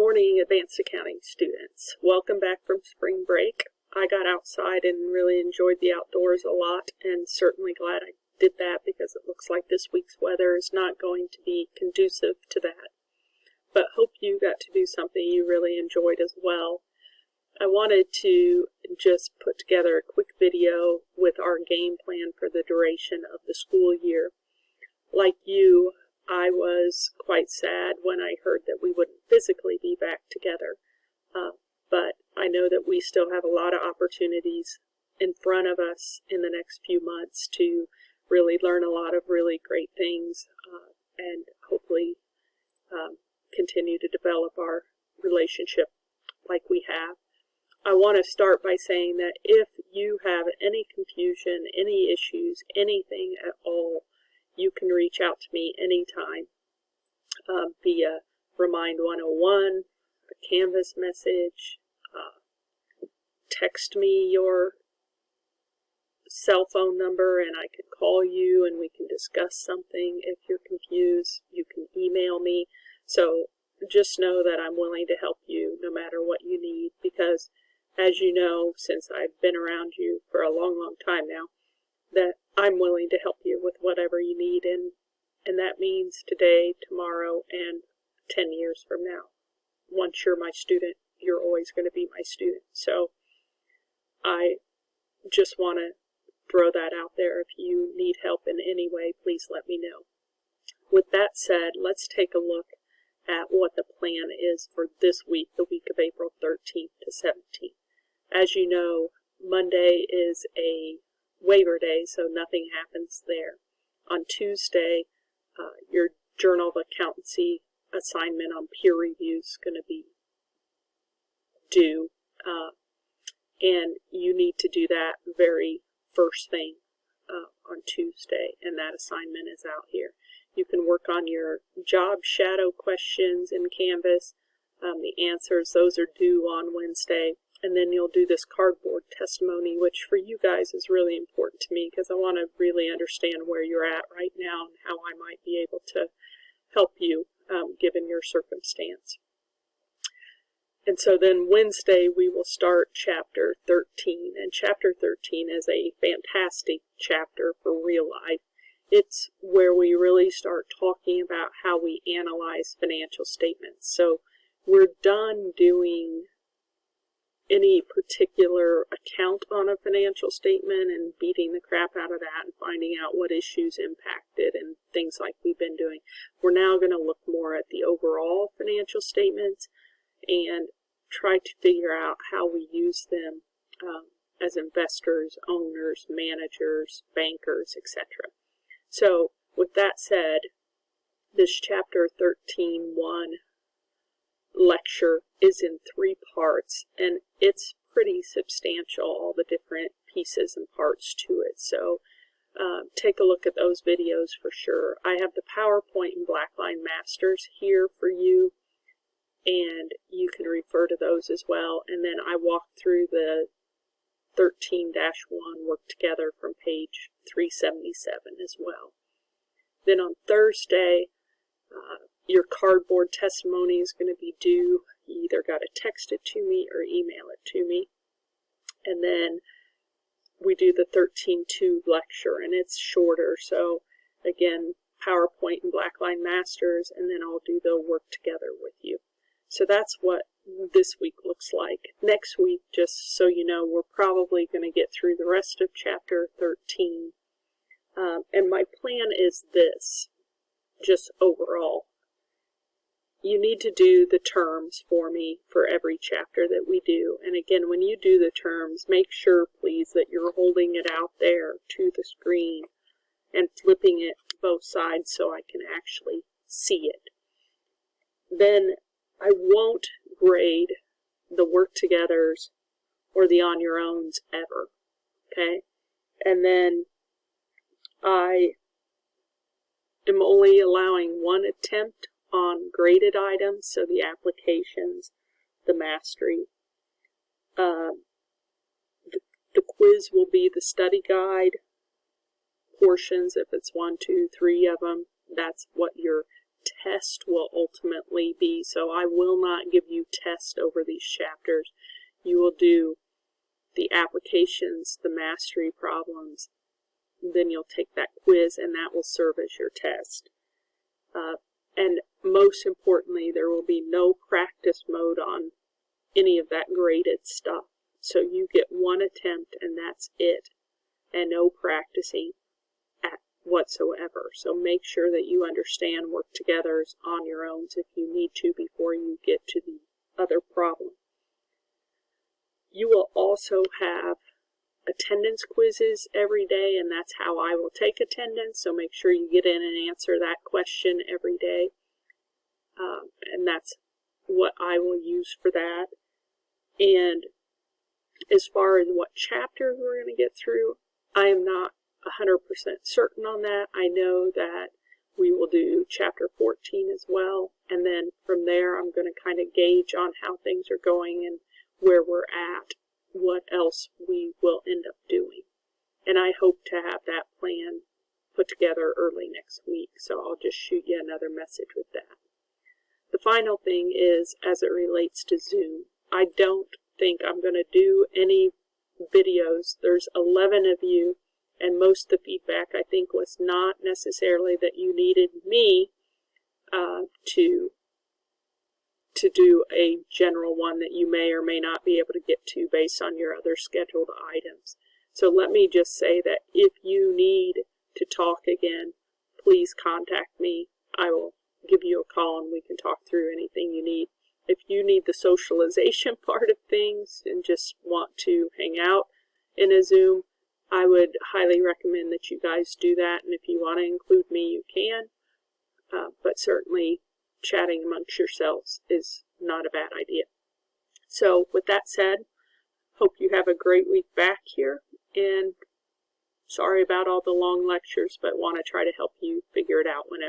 Morning, advanced accounting students. Welcome back from spring break. I got outside and really enjoyed the outdoors a lot, and certainly glad I did that because it looks like this week's weather is not going to be conducive to that. But hope you got to do something you really enjoyed as well. I wanted to just put together a quick video with our game plan for the duration of the school year. Like you, I was quite sad when I heard that we wouldn't physically be back together, but I know that we still have a lot of opportunities in front of us in the next few months to really learn a lot of really great things and hopefully continue to develop our relationship like we have. I want to start by saying that if you have any confusion, any issues, anything at all, you can reach out to me anytime via Remind 101, a Canvas message, text me your cell phone number and I can call you and we can discuss something. If you're confused, you can email me. So just know that I'm willing to help you no matter what you need, because as you know, since I've been around you for a long, long time now, that I'm willing to help you with whatever you need, and that means today, tomorrow, and 10 years from now. Once you're my student, you're always going to be my student. So I just want to throw that out there. If you need help in any way, please let me know. With that said, let's take a look at what the plan is for this week, the week of April 13th to 17th. As you know, Monday is a waiver day, so nothing happens there. On Tuesday, your Journal of Accountancy assignment on peer review is going to be due, and you need to do that very first thing on Tuesday, and that assignment is out here. You can work on your job shadow questions in Canvas. The answers, those are due on Wednesday. And then you'll do this cardboard testimony, which for you guys is really important to me because I want to really understand where you're at right now and how I might be able to help you given your circumstance. And so then Wednesday we will start chapter 13. And chapter 13 is a fantastic chapter for real life. It's where we really start talking about how we analyze financial statements. So we're done doing any particular account on a financial statement and beating the crap out of that and finding out what issues impacted and things like we've been doing. We're now going to look more at the overall financial statements and try to figure out how we use them as investors, owners, managers, bankers, etc. So with that said, this chapter 13.1 lecture is in 3 parts, and it's pretty substantial, all the different pieces and parts to it. So take a look at those videos for sure. I have the PowerPoint and Blackline Masters here for you, and you can refer to those as well. And then I walk through the 13-1 work together from page 377 as well. Then on Thursday, your cardboard testimony is going to be due. You either got to text it to me or email it to me. And then we do the 13.2 lecture, and it's shorter. So again, PowerPoint and Blackline Masters, and then I'll do the work together with you. So that's what this week looks like. Next week, just so you know, we're probably going to get through the rest of chapter 13. And my plan is this, just overall. You need to do the terms for me for every chapter that we do. And again, when you do the terms, make sure, please, that you're holding it out there to the screen and flipping it both sides so I can actually see it. Then I won't grade the work-togethers or the on-your-owns ever, okay? And then I am only allowing 1 attempt on graded items, so the applications, the mastery. The quiz will be the study guide portions. If it's 1, 2, 3 of them, that's what your test will ultimately be. So I will not give you tests over these chapters. You will do the applications, the mastery problems, then you'll take that quiz, and that will serve as your test. And most importantly, there will be no practice mode on any of that graded stuff. So you get one attempt, and that's it, and no practicing whatsoever. So make sure that you understand work together on your own if you need to before you get to the other problem. You will also have attendance quizzes every day, and that's how I will take attendance. So make sure you get in and answer that question every day. And that's what I will use for that. And as far as what chapter we're going to get through, I am not 100% certain on that. I know that we will do chapter 14 as well, and then from there I'm going to kind of gauge on how things are going and where we're at, what else we will end up doing. And I hope to have that plan put together early next week, so I'll just shoot you another message with that. The final thing is, as it relates to Zoom, I don't think I'm going to do any videos. There's 11 of you, and most of the feedback I think was not necessarily that you needed me to do a general one that you may or may not be able to get to based on your other scheduled items. So let me just say that if you need to talk again, please contact me. I will give you a call and we can talk through anything you need. If you need the socialization part of things and just want to hang out in a Zoom, I would highly recommend that you guys do that. And if you want to include me, you can. But certainly chatting amongst yourselves is not a bad idea. So with that said, hope you have a great week back here. And sorry about all the long lectures, but want to try to help you figure it out when